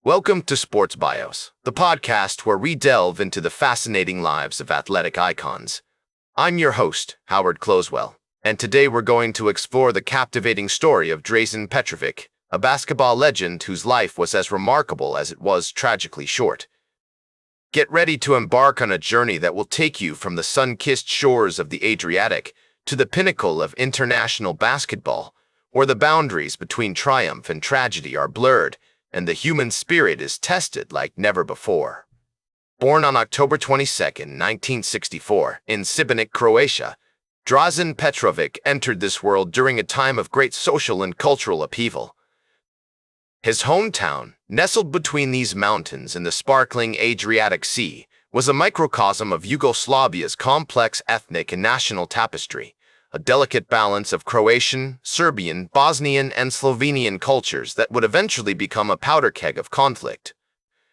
Welcome to Sports Bios, the podcast where we delve into the fascinating lives of athletic icons. I'm your host, Howard Closewell, and today we're going to explore the captivating story of Drazen Petrovic, a basketball legend whose life was as remarkable as it was tragically short. Get ready to embark on a journey that will take you from the sun-kissed shores of the Adriatic to the pinnacle of international basketball, where the boundaries between triumph and tragedy are blurred, and the human spirit is tested like never before. Born on October 22, 1964, in Šibenik, Croatia, Drazen Petrovic entered this world during a time of great social and cultural upheaval. His hometown, nestled between these mountains and the sparkling Adriatic Sea, was a microcosm of Yugoslavia's complex ethnic and national tapestry, a delicate balance of Croatian, Serbian, Bosnian, and Slovenian cultures that would eventually become a powder keg of conflict.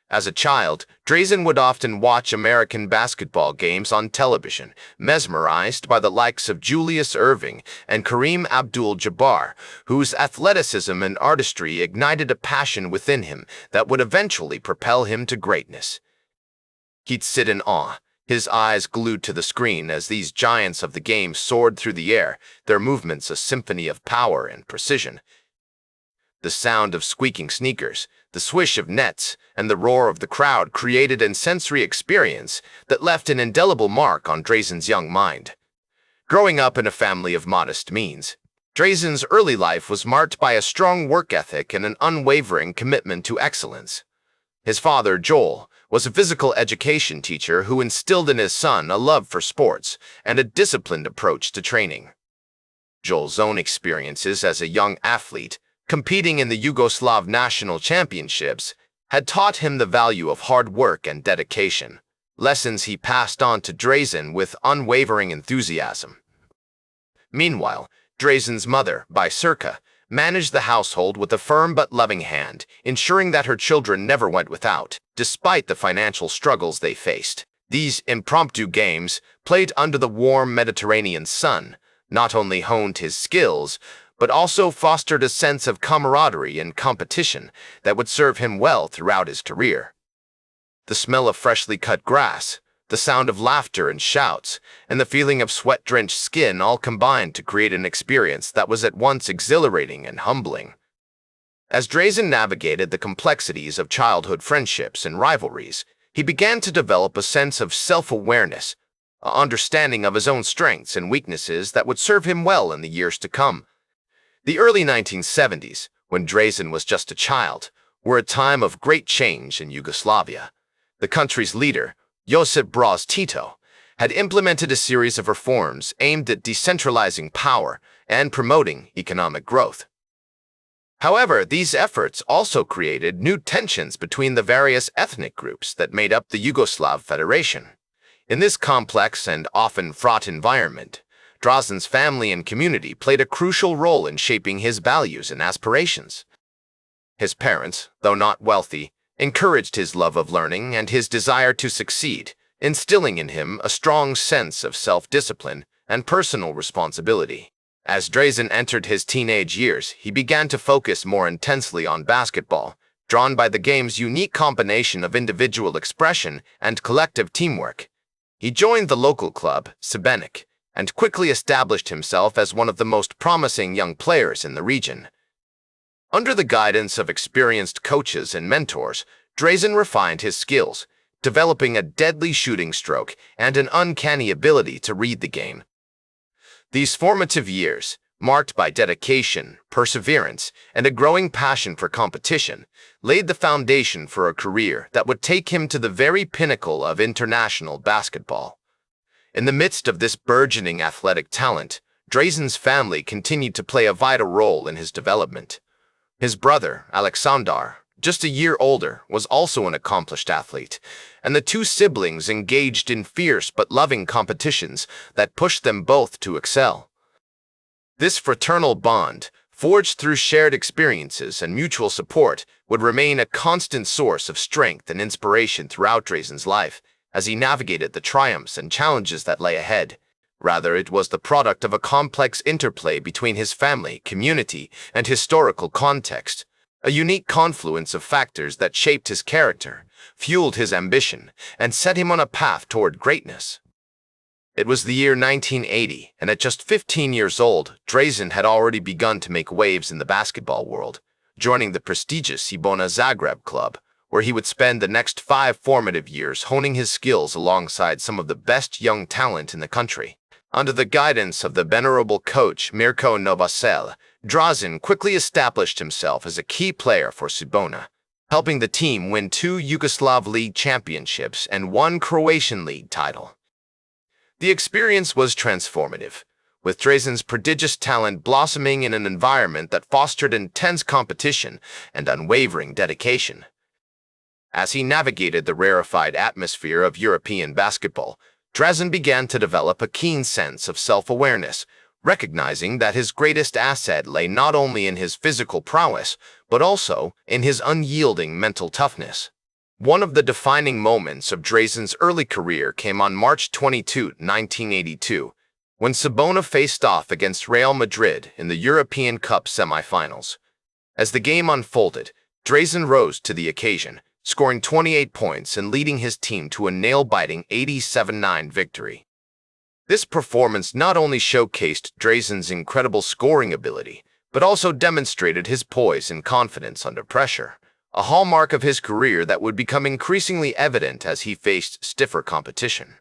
As a child, Drazen would often watch American basketball games on television, mesmerized by the likes of Julius Erving and Kareem Abdul-Jabbar, whose athleticism and artistry ignited a passion within him that would eventually propel him to greatness. He'd sit in awe, his eyes glued to the screen as these giants of the game soared through the air, their movements a symphony of power and precision. The sound of squeaking sneakers, the swish of nets, and the roar of the crowd created a sensory experience that left an indelible mark on Drazen's young mind. Growing up in a family of modest means, Drazen's early life was marked by a strong work ethic and an unwavering commitment to excellence. His father, Joel, was a physical education teacher who instilled in his son a love for sports and a disciplined approach to training. Joel's own experiences as a young athlete, competing in the Yugoslav national championships, had taught him the value of hard work and dedication, lessons he passed on to Drazen with unwavering enthusiasm. Meanwhile, Drazen's mother, Biserka, managed the household with a firm but loving hand, ensuring that her children never went without, despite the financial struggles they faced. These impromptu games, played under the warm Mediterranean sun, not only honed his skills, but also fostered a sense of camaraderie and competition that would serve him well throughout his career. The smell of freshly cut grass, the sound of laughter and shouts, and the feeling of sweat-drenched skin all combined to create an experience that was at once exhilarating and humbling. As Drazen navigated the complexities of childhood friendships and rivalries, he began to develop a sense of self-awareness, an understanding of his own strengths and weaknesses that would serve him well in the years to come. The early 1970s, when Drazen was just a child, were a time of great change in Yugoslavia. The country's leader, Josip Broz Tito, had implemented a series of reforms aimed at decentralizing power and promoting economic growth. However, these efforts also created new tensions between the various ethnic groups that made up the Yugoslav Federation. In this complex and often fraught environment, Drazen's family and community played a crucial role in shaping his values and aspirations. His parents, though not wealthy, encouraged his love of learning and his desire to succeed, instilling in him a strong sense of self-discipline and personal responsibility. As Drazen entered his teenage years, he began to focus more intensely on basketball, drawn by the game's unique combination of individual expression and collective teamwork. He joined the local club, Šibenik, and quickly established himself as one of the most promising young players in the region. Under the guidance of experienced coaches and mentors, Drazen refined his skills, developing a deadly shooting stroke and an uncanny ability to read the game. These formative years, marked by dedication, perseverance, and a growing passion for competition, laid the foundation for a career that would take him to the very pinnacle of international basketball. In the midst of this burgeoning athletic talent, Drazen's family continued to play a vital role in his development. His brother, Aleksandar, just a year older, was also an accomplished athlete, and the two siblings engaged in fierce but loving competitions that pushed them both to excel. This fraternal bond, forged through shared experiences and mutual support, would remain a constant source of strength and inspiration throughout Drazen's life, as he navigated the triumphs and challenges that lay ahead. Rather, it was the product of a complex interplay between his family, community, and historical context, a unique confluence of factors that shaped his character, fueled his ambition, and set him on a path toward greatness. It was the year 1980, and at just 15 years old, Drazen had already begun to make waves in the basketball world, joining the prestigious Cibona Zagreb club, where he would spend the next 5 formative years honing his skills alongside some of the best young talent in the country. Under the guidance of the venerable coach Mirko Novosel, Drazen quickly established himself as a key player for Cibona, helping the team win 2 Yugoslav League championships and 1 Croatian League title. The experience was transformative, with Drazen's prodigious talent blossoming in an environment that fostered intense competition and unwavering dedication. As he navigated the rarefied atmosphere of European basketball, Drazen began to develop a keen sense of self-awareness, recognizing that his greatest asset lay not only in his physical prowess, but also in his unyielding mental toughness. One of the defining moments of Drazen's early career came on March 22, 1982, when Cibona faced off against Real Madrid in the European Cup semifinals. As the game unfolded, Drazen rose to the occasion, scoring 28 points and leading his team to a nail-biting 87-9 victory. This performance not only showcased Drazen's incredible scoring ability, but also demonstrated his poise and confidence under pressure, a hallmark of his career that would become increasingly evident as he faced stiffer competition.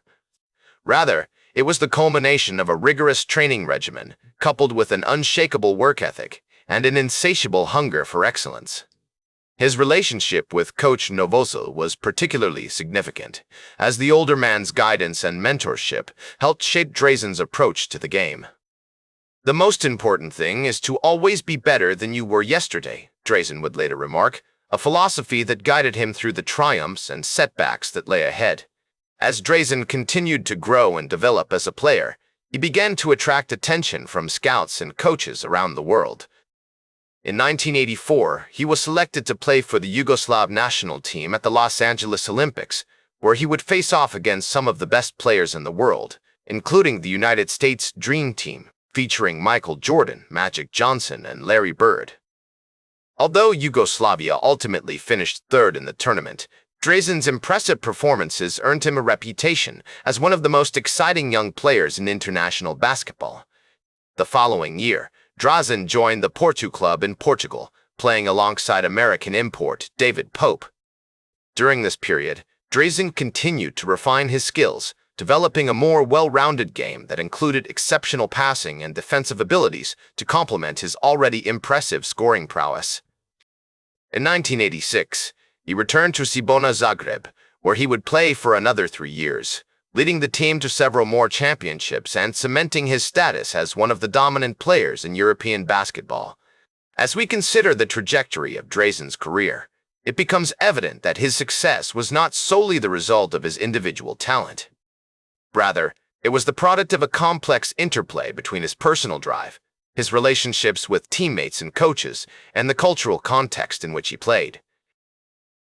Rather, it was the culmination of a rigorous training regimen, coupled with an unshakable work ethic and an insatiable hunger for excellence. His relationship with Coach Novosel was particularly significant, as the older man's guidance and mentorship helped shape Drazen's approach to the game. "The most important thing is to always be better than you were yesterday," Drazen would later remark, a philosophy that guided him through the triumphs and setbacks that lay ahead. As Drazen continued to grow and develop as a player, he began to attract attention from scouts and coaches around the world. In 1984, he was selected to play for the Yugoslav national team at the Los Angeles Olympics, where he would face off against some of the best players in the world, including the United States Dream Team, featuring Michael Jordan, Magic Johnson, and Larry Bird. Although Yugoslavia ultimately finished third in the tournament, Drazen's impressive performances earned him a reputation as one of the most exciting young players in international basketball. The following year, Drazen joined the Porto club in Portugal, playing alongside American import David Pope. During this period, Drazen continued to refine his skills, developing a more well-rounded game that included exceptional passing and defensive abilities to complement his already impressive scoring prowess. In 1986, he returned to Cibona Zagreb, where he would play for another 3 years, leading the team to several more championships and cementing his status as one of the dominant players in European basketball. As we consider the trajectory of Drazen's career, it becomes evident that his success was not solely the result of his individual talent. Rather, it was the product of a complex interplay between his personal drive, his relationships with teammates and coaches, and the cultural context in which he played.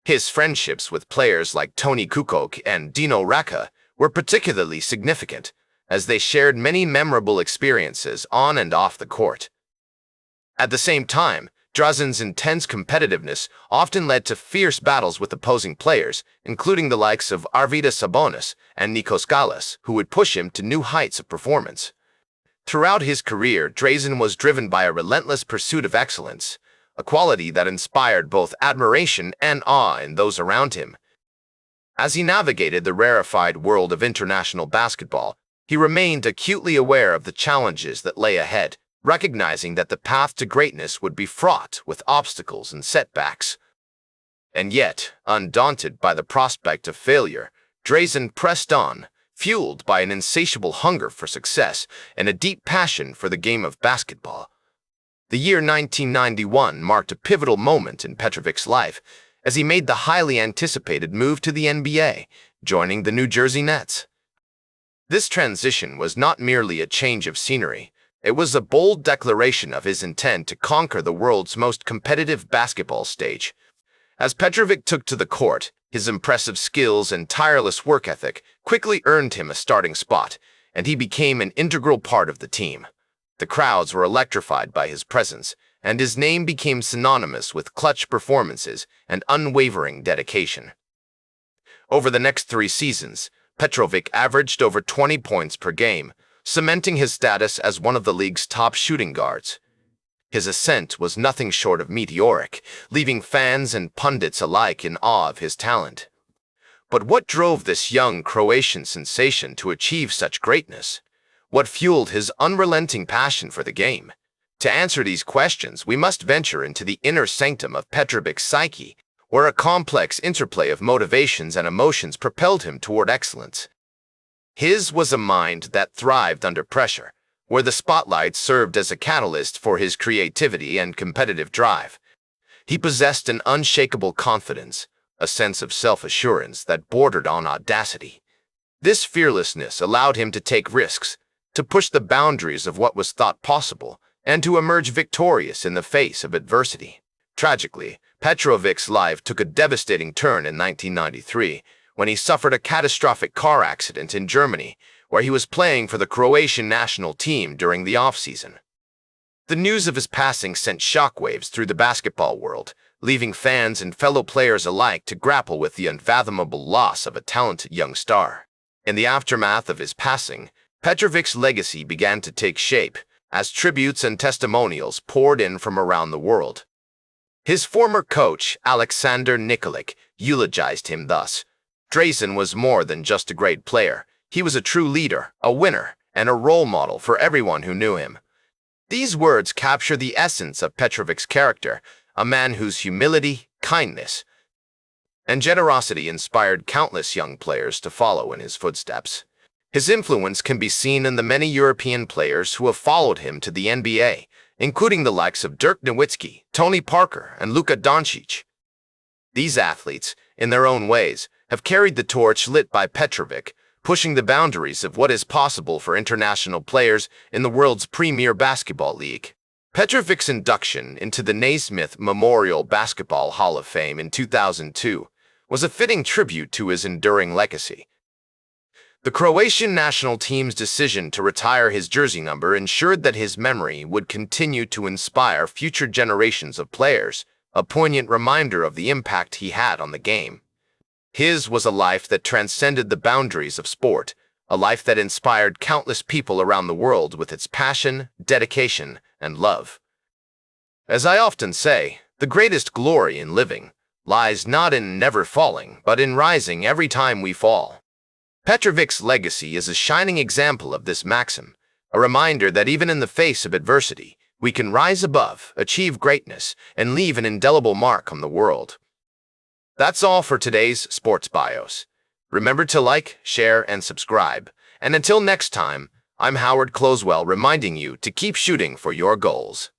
His friendships with players like Tony Kukoc and Dino Raka were particularly significant, as they shared many memorable experiences on and off the court. At the same time, Drazen's intense competitiveness often led to fierce battles with opposing players, including the likes of Arvydas Sabonis and Nikos Galis, who would push him to new heights of performance. Throughout his career, Drazen was driven by a relentless pursuit of excellence, a quality that inspired both admiration and awe in those around him. As he navigated the rarefied world of international basketball, he remained acutely aware of the challenges that lay ahead, recognizing that the path to greatness would be fraught with obstacles and setbacks. And yet, undaunted by the prospect of failure, Drazen pressed on, fueled by an insatiable hunger for success and a deep passion for the game of basketball. The year 1991 marked a pivotal moment in Petrovic's life, as he made the highly anticipated move to the NBA, joining the New Jersey Nets. This transition was not merely a change of scenery. It was a bold declaration of his intent to conquer the world's most competitive basketball stage. As Petrovic took to the court, his impressive skills and tireless work ethic quickly earned him a starting spot, and he became an integral part of the team. The crowds were electrified by his presence, and his name became synonymous with clutch performances and unwavering dedication. Over the next 3 seasons, Petrovic averaged over 20 points per game, cementing his status as one of the league's top shooting guards. His ascent was nothing short of meteoric, leaving fans and pundits alike in awe of his talent. But what drove this young Croatian sensation to achieve such greatness? What fueled his unrelenting passion for the game? To answer these questions, we must venture into the inner sanctum of Petrovic's psyche, where a complex interplay of motivations and emotions propelled him toward excellence. His was a mind that thrived under pressure, where the spotlight served as a catalyst for his creativity and competitive drive. He possessed an unshakable confidence, a sense of self-assurance that bordered on audacity. This fearlessness allowed him to take risks, to push the boundaries of what was thought possible, and to emerge victorious in the face of adversity. Tragically, Petrovic's life took a devastating turn in 1993 when he suffered a catastrophic car accident in Germany, where he was playing for the Croatian national team during the off-season. The news of his passing sent shockwaves through the basketball world, leaving fans and fellow players alike to grapple with the unfathomable loss of a talented young star. In the aftermath of his passing, Petrovic's legacy began to take shape, as tributes and testimonials poured in from around the world. His former coach, Aleksandar Nikolic, eulogized him thus: "Drazen was more than just a great player. He was a true leader, a winner, and a role model for everyone who knew him." These words capture the essence of Petrovic's character, a man whose humility, kindness, and generosity inspired countless young players to follow in his footsteps. His influence can be seen in the many European players who have followed him to the NBA, including the likes of Dirk Nowitzki, Tony Parker, and Luka Doncic. These athletes, in their own ways, have carried the torch lit by Petrovic, pushing the boundaries of what is possible for international players in the world's premier basketball league. Petrovic's induction into the Naismith Memorial Basketball Hall of Fame in 2002 was a fitting tribute to his enduring legacy. The Croatian national team's decision to retire his jersey number ensured that his memory would continue to inspire future generations of players, a poignant reminder of the impact he had on the game. His was a life that transcended the boundaries of sport, a life that inspired countless people around the world with its passion, dedication, and love. As I often say, the greatest glory in living lies not in never falling, but in rising every time we fall. Petrovic's legacy is a shining example of this maxim, a reminder that even in the face of adversity, we can rise above, achieve greatness, and leave an indelible mark on the world. That's all for today's Sports Bios. Remember to like, share, and subscribe. And until next time, I'm Howard Closewell reminding you to keep shooting for your goals.